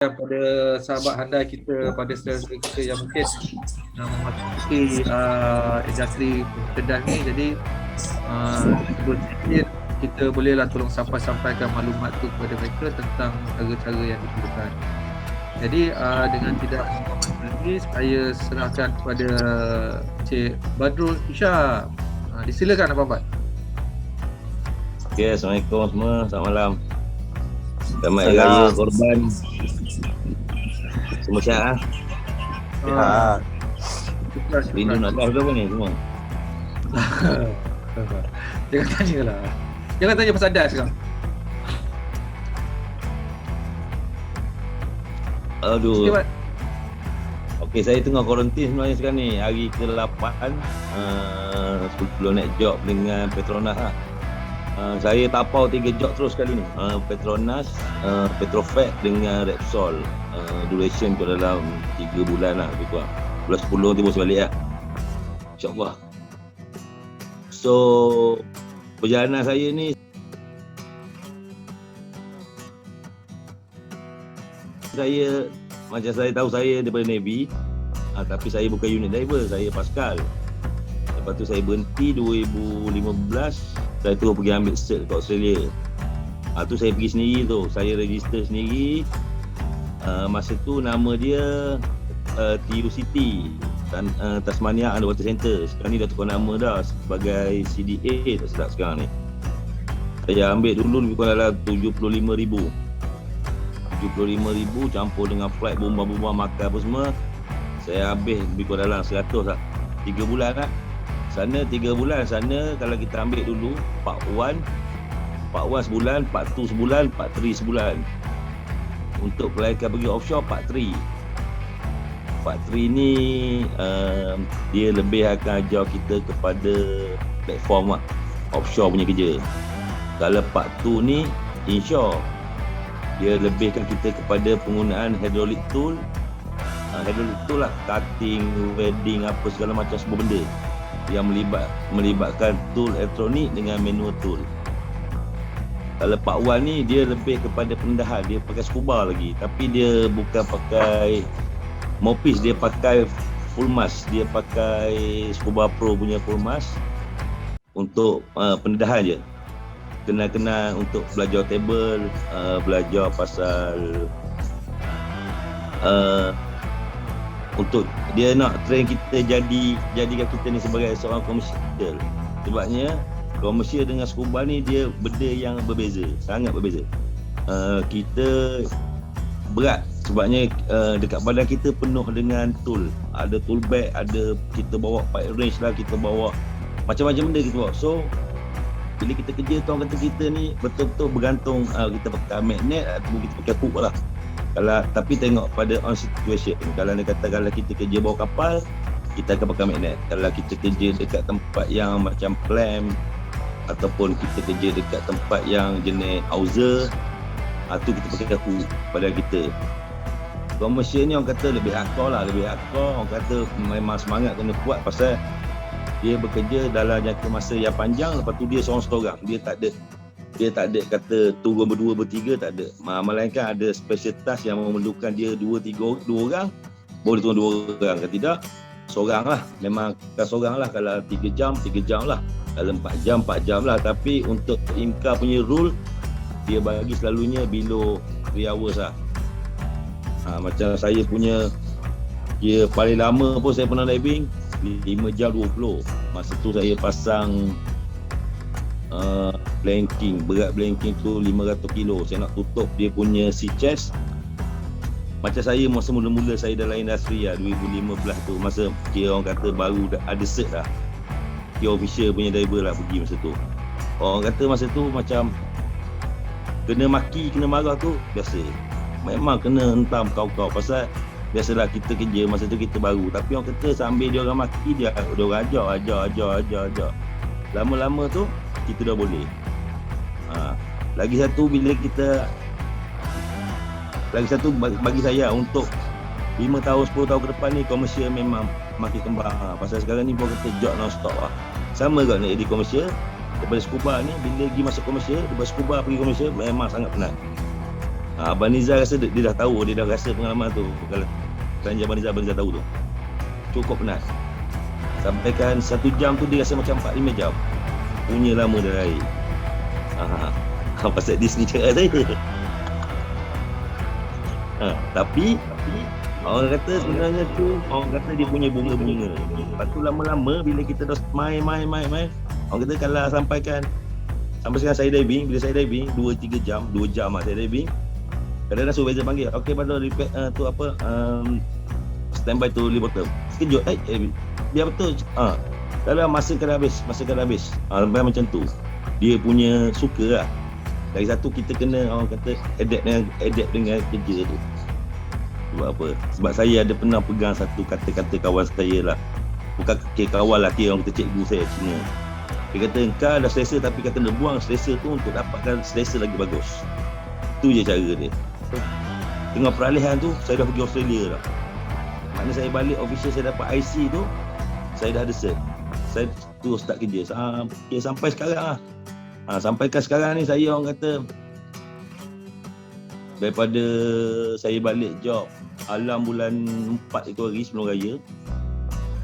pada sahabat handal kita, pada saudara kita yang mungkin memasuki industri kedas ni. Jadi sedikit kita bolehlah tolong sampaikan maklumat tu kepada mereka tentang cara-cara yang diperlukan. Jadi dengan tidak lagi, saya serahkan kepada Cik Badrul Isha. Disilakan Abang Bat. Okay, Assalamualaikum semua. Selamat malam. Selamat Hari Raya Korban. Semua sihat ah? Rindu nak live ke apa ni semua? Jangan tanya lah. Jangan tanya pasal das sekarang. Aduh. Okey, saya tengah kuarantin sebenarnya sekarang ni. Hari ke-8 sebelum naik job dengan Petronas lah. Saya tapau 3 job terus kali ni. Petronas, Petrofet dengan Repsol. Duration tu dalam 3 bulan lah lebih kurang. Bulan 10 tiba balik lah. InsyaAllah. So, perjalanan saya ni macam saya tahu saya daripada Navy, tapi saya bukan unit driver, saya Pascal. Lepas tu saya berhenti 2015, saya terus pergi ambil cert kat Australia. Tu saya pergi sendiri tu, saya register sendiri. Masa tu nama dia TU City, Tasmania Underwater Center. Sekarang ni dah tukar nama dah sebagai CDA, tak sedap sekarang ni. Saya ambil dulu lebih kurang dalam 75,000 campur dengan flight, bomba-bomba, makan apa semua. Saya habis lebih kurang dalam 100 lah. 3 bulan lah. Sana 3 bulan, sana kalau kita ambil dulu Part 1 sebulan, Part 2 sebulan, Part 3 sebulan. Untuk pelarikan pergi offshore, Part 3 ni dia lebih akan ajar kita kepada platform lah, offshore punya kerja. Kalau Part 2 ni inshore, dia lebihkan kita kepada penggunaan hydraulic tool. Hydraulic tool lah, cutting, welding, apa segala macam semua benda yang melibatkan tool elektronik dengan manual tool. Kalau Part 1 ni dia lebih kepada pendedahan, dia pakai scuba lagi, tapi dia bukan pakai mopis, dia pakai full mask, dia pakai Scuba Pro punya full mask untuk pendedahan je. Kena untuk belajar table, belajar pasal untuk dia nak train kita jadikan kita ni sebagai seorang komersial. Sebabnya komersial dengan scuba ni dia benda yang berbeza, sangat berbeza. Kita berat sebabnya dekat badan kita penuh dengan tool. Ada tool bag, ada kita bawa pipe wrench lah, kita bawa macam-macam benda kita bawa. So bila kita kerja tu, orang kata kita ni betul-betul bergantung, kita pakai magnet ataupun kita pakai hook lah. Tapi tengok pada on situation. Kalau dia kata kalau kita kerja bawah kapal, kita akan pakai magnet. Kalau kita kerja dekat tempat yang macam clamp ataupun kita kerja dekat tempat yang jenis hauser, tu kita pakai hook pada kita. Komersial ni orang kata lebih hardcore lah, orang kata memang semangat kena kuat pasal dia bekerja dalam jangka masa yang panjang. Lepas tu dia seorang-seorang, dia tak ada kata turun berdua bertiga, tak ada. Melainkan ada special task yang memerlukan dia 2-3 orang, boleh turun 2 orang. Kalau tidak, seorang lah. Memang kan seorang lah. Kalau 3 jam lah. Kalau 4 jam lah. Tapi untuk IMCA punya rule, dia bagi selalunya below 3 hours lah. Macam saya punya, dia paling lama pun saya pernah diving 5 jam 20. Masa tu saya pasang blanking, berat blanking tu 500 kilo. Saya nak tutup dia punya sea chest. Macam saya masa mula-mula saya dalam industri lah, 2015 tu, masa kira orang kata baru ada cert lah, kira official punya diver lah pergi masa tu. Orang kata masa tu macam kena maki, kena marah tu biasa. Memang kena hentam kau-kau pasal biasalah kita kerja masa tu kita baru. Tapi orang kata sambil dia orang maki, dia orang ajar. Lama-lama tu kita dah boleh. Lagi satu bagi saya untuk 5 tahun 10 tahun ke depan ni, komersial memang makin kembang. Pasal sekarang ni pun kata job non-stop lah. Sama juga nak jadi komersial. Daripada scuba ni, bila pergi masuk komersial, daripada scuba pergi komersial memang sangat penat. Abang Nizar rasa dia dah tahu, dia dah rasa pengalaman tu. Kalau belanja Abang Nizar tahu tu. Cukup penat. Sampaikan 1 jam tu dia rasa macam 4-5 jam. Punya lama dah air. Pasal Disney cakap saya. Tapi orang kata sebenarnya tu, orang kata dia punya bunga-bunga. Lepas tu lama-lama bila kita dah main, orang kata kalau sampaikan sampai sekarang saya diving, bila saya diving 2-3 jam, 2 jam saya diving. Kadang-kadang supervisor panggil, okey Badal repair tu apa standby tu lee bottom. Sekejut, biar betul. Kalau masa kena habis. Sampai macam tu. Dia punya suka lah. Dari satu kita kena orang kata adapt dengan kerja tu. Sebab apa? Sebab saya ada pernah pegang satu kata-kata kawan saya lah. Bukan kawan lah, orang kata cikgu saya Cina. Dia kata engkau dah selesa tapi kau kena buang selesa tu untuk dapatkan selesa lagi bagus. Tu je cara dia. Tengah peralihan tu saya dah pergi Australia dah. Maknanya saya balik official saya dapat IC tu, saya dah ada cert. Saya tu start kerja. Sampai sekarang lah. Sampaikan sekarang ni saya orang kata daripada saya balik job alam bulan 4 itu hari sebelum raya.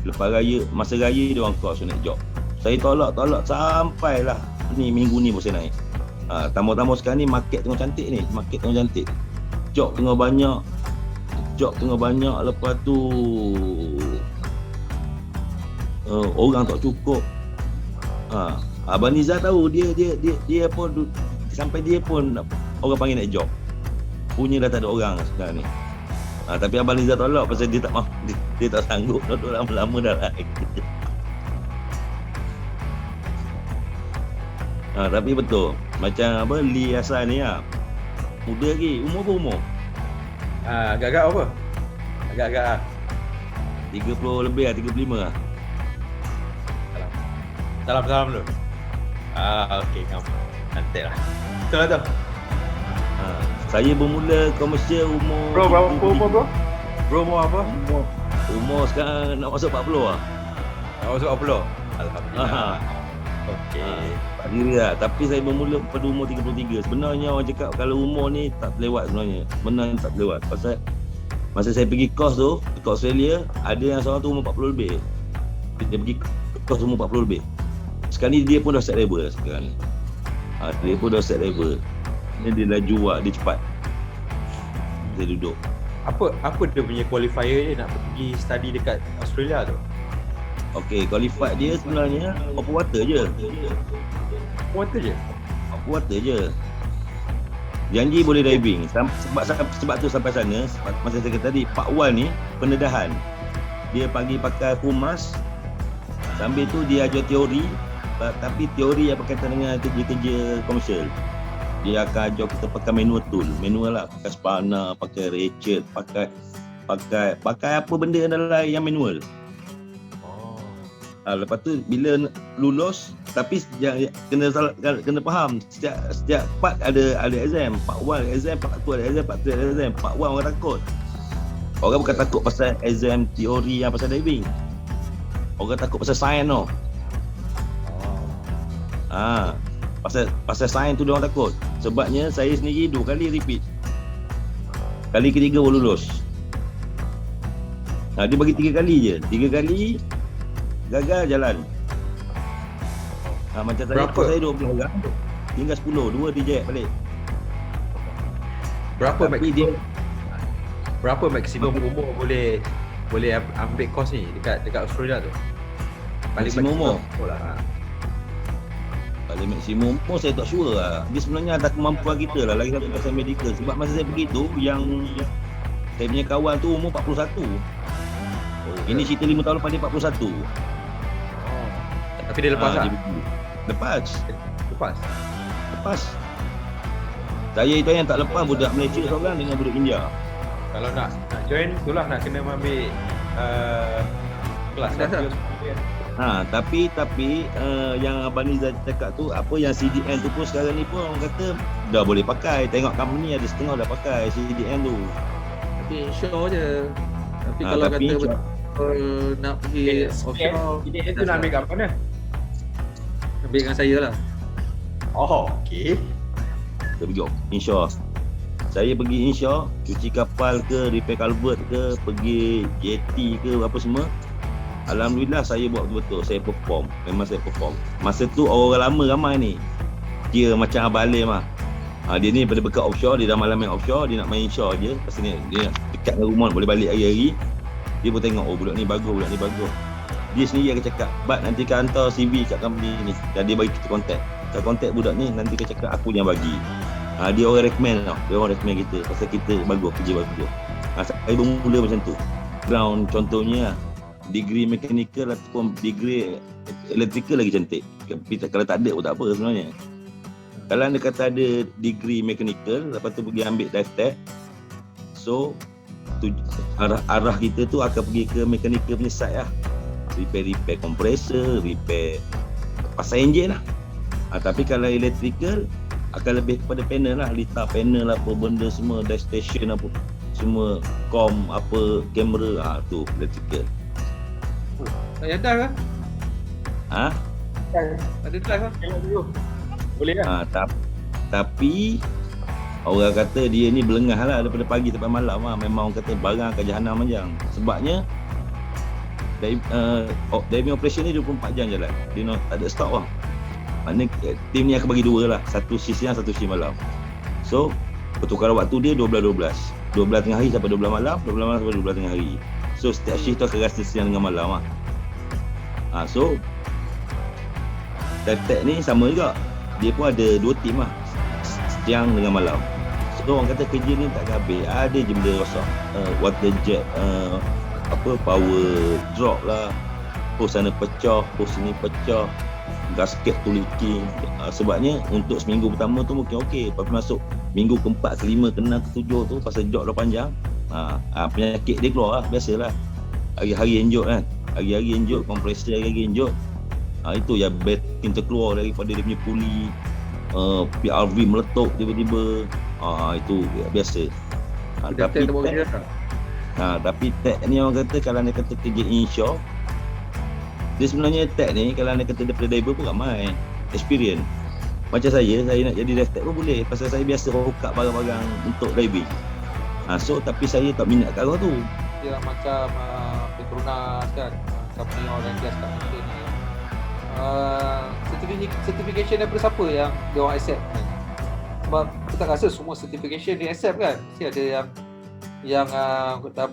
Lepas raya, masa raya dia orang call saya naik job. Saya tolak sampailah ni minggu ni baru saya naik. Tambah-tambah sekarang ni market tengah cantik. Job tengah banyak. Lepas tu orang tak cukup. Abang Nizar tahu dia pun sampai dia pun orang panggil naik job. Punya dah tak ada orang sekarang ni. Tapi Abang Nizar tolak pasal dia tak mahu, dia tak sanggup duduk lama-lama dah lah. Tapi betul. Macam apa Lee Hasan ni lah. Muda lagi. Umur? Agak-agak apa? Agak-agak lah. 30 lebih lah, 35 lah. Salam dulu. Okey, cantik lah. Betul lah tu. Saya bermula komersial umur Berapa umur bro? Bro umur apa? Umur sekarang nak masuk 40 lah. Nak masuk 40? Alhamdulillah. Okey. Tak kira lah. Tapi saya bermula pada umur 33. Sebenarnya orang cakap kalau umur ni tak terlewat sebenarnya. Sebenarnya tak terlewat. Pasal masa saya pergi course tu dekat Australia, ada yang seorang tu umur 40 lebih. Dia pergi course umur 40 lebih. Sekarang ni dia pun dah set level sekarang ni. Dia pun dah set level. Dia dah jual, dia cepat. Dia duduk. Apa dia punya qualifier dia nak pergi study dekat Australia tu? Okey, qualified dia sebenarnya open water je. Water je? Open water je. Janji boleh diving. Sebab tu sampai sana, masa saya kata tadi, Part 1 ni pendedahan. Dia pagi pakai full mask. Sambil tu dia ajar teori, tapi teori yang berkaitan dengan kerja-kerja komersial. Dia akan ajar kita pakai manual lah, pakai spana, pakai ratchet, pakai apa benda yang manual. Lepas tu bila lulus, tapi kena faham setiap part ada exam. Part 1 exam, part 2 ada exam, part 3 ada exam. Part 1 orang takut. Orang bukan takut pasal exam teori yang pasal diving. Orang takut pasal sains tau. Pasal sains tu dia orang takut. Sebabnya saya sendiri 2 kali repeat. Kali ketiga baru lulus. Dia bagi 3 kali je. 3 kali gagal jalan. Macam saya 12 orang, tinggal 10, 2 reject balik. Berapa maksimum umur boleh ambil course ni dekat Australia tu? Maksimum umur lah. Paling maksimum umur saya tak sure lah. Dia sebenarnya ada kemampuan kita lah, lagi satu pasal medical. Sebab masa saya pergi tu, yang saya punya kawan tu umur 41. Ini cerita 5 tahun lepas dia 41. Tapi dia lepas tak? Lepas. Saya itu yang tak lepas, budak Malaysia seorang dengan budak India. Kalau nak join, itulah nak kena ambil kelas dah. Tapi yang Abang Nizar cakap tu, apa yang CDN tu pun sekarang ni pun orang kata dah boleh pakai. Tengok company ada setengah dah pakai CDN tu. Tapi show je. Tapi kalau kata betul nak pergi offshore, CDN tu nak ambil kat mana? Ambil dengan saya lah. Okey. Kita pergi inshore. Saya pergi inshore, cuci kapal ke, repair culvert ke, pergi jetty ke, apa semua. Alhamdulillah saya buat betul-betul, saya perform. Memang saya perform. Masa tu orang lama ramai ni. Dia macam Abang Alim lah. Dia ni pada bekat offshore, dia dah malam main offshore, dia nak main inshore je. Pasal ni dia dekat dengan rumah, boleh balik hari-hari. Dia pun tengok, oh budak ni bagus. Dia sendiri akan cakap, Bat nanti kan hantar CV kat company ni. Dan dia bagi kita kontak. Kita kontak budak ni, nanti dia cakap aku yang bagi. Dia orang recommend tau. Dia orang recommend kita pasal kita bagus, kerja bagus. Saya bermula macam tu. Ground contohnya degree mechanical ataupun degree electrical lagi cantik. Kalau tak ada pun tak apa sebenarnya. Kalau anda kata ada degree mechanical, lepas tu pergi ambil dive tech, so arah kita tu akan pergi ke mechanical punya side lah. Repair compressor, repair pasang enjin lah. Tapi kalau electrical akan lebih kepada panel lah, litar panel apa benda semua, dive station apa semua, com apa, kamera, tu electrical. Saya dah ke? Ada drive ke? Tengok dulu. Boleh kan? Tapi orang kata dia ni belengah lah daripada pagi sampai malam lah. Memang orang kata barang ke jahanam macam. Sebabnya diving operation ni 24 jam jalan. Dia tak ada stop lah. Maknanya tim ni akan bagi dua lah. Satu shift siang, satu shift malam. So pertukaran waktu dia 12-12. 12 tengah hari sampai 12 malam, 12 malam sampai 12 tengah hari. So setiap shift tu akan rasa siang dengan malam lah. So dive tech ni sama juga. Dia pun ada dua tim lah, siang dengan malam. So orang kata kerja ni tak habis. Ada je benda rosak, water jet, power drop lah, hose sana pecah, hose sini pecah, gasket tu leaking. Sebabnya untuk seminggu pertama tu mungkin okey, lepas masuk minggu ke-4, ke-5, ke-6, ke-7 tu pasal jog dah panjang, penyakit dia keluar lah, biasalah. Hari-hari enjot kan, hari-hari enjot, kompresor hari-hari enjot. Itu yang batting terkeluar daripada dia punya puli, PRV meletup tiba-tiba. Itu biasa. Tapi tech ni orang kata, kalau anda kata kerja inshore, dia sebenarnya tech ni kalau anda kata daripada diver pun ramai experience. Macam saya nak jadi dive tech pun boleh, pasal saya biasa hook up barang-barang untuk diving. So tapi saya tak minat kat arah tu. Dia macam Petronas kan, company oil and gas kat Malaysia ni. Certification daripada siapa yang dia orang accept kan? Sebab kita tak rasa semua certification dia accept kan. Mesti ada yang kata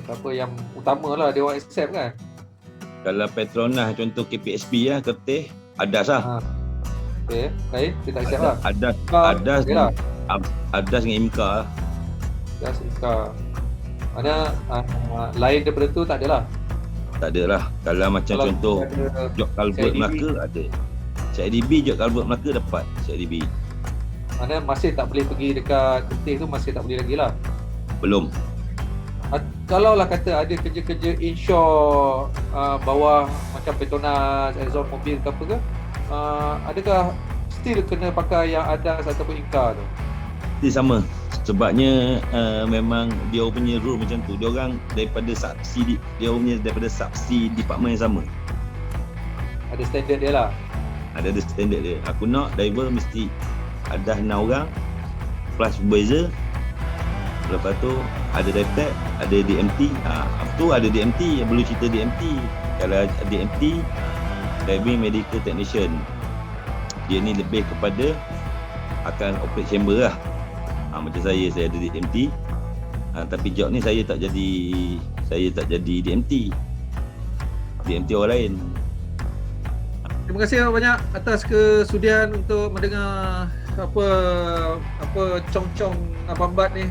apa yang utama lah dia orang accept kan. Kalau Petronas contoh KPSB lah, kertih Adas lah. Okay, lain dia tak accept lah. Adas dengan IMCA lah. Adas IMCA. Mana lain daripada tu tak ada lah. Tak ada lah. Kalau macam kalau contoh Jok Culvert Melaka ada. CIDB Jok Culvert Melaka dapat CIDB. Mana masih tak boleh pergi dekat Ketih tu, masih tak boleh lagi lah. Belum. Kalau lah kata ada kerja-kerja inshore bawah macam Petronas, Exxon Mobil ke apa ke, adakah still kena pakai yang Adas ataupun IMCA tu? Dia sama. Sebabnya memang dia punya rule macam tu. Dia orang daripada subsidi, dia punya daripada subsidi department yang sama. Ada standard dia lah. Ada standard dia. Aku nak diver mesti ada 6 orang plus supervisor. Lepas tu ada dive tech, ada DMT. Tu ada DMT, yang perlu cerita DMT. Kalau DMT, diving medical technician, dia ni lebih kepada akan operate chamber lah. Macam saya ada DMT. Tapi job ni saya tak jadi DMT. DMT orang lain. Terima kasih banyak atas kesudian untuk mendengar apa cong-cong Abang Bat ni.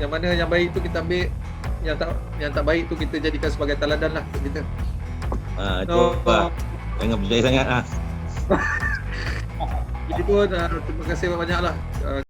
Yang mana yang baik tu kita ambil, yang tak baik tu kita jadikan sebagai teladan lah untuk kita. Jangan percaya sangat lah. Jadi pun terima kasih banyak lah.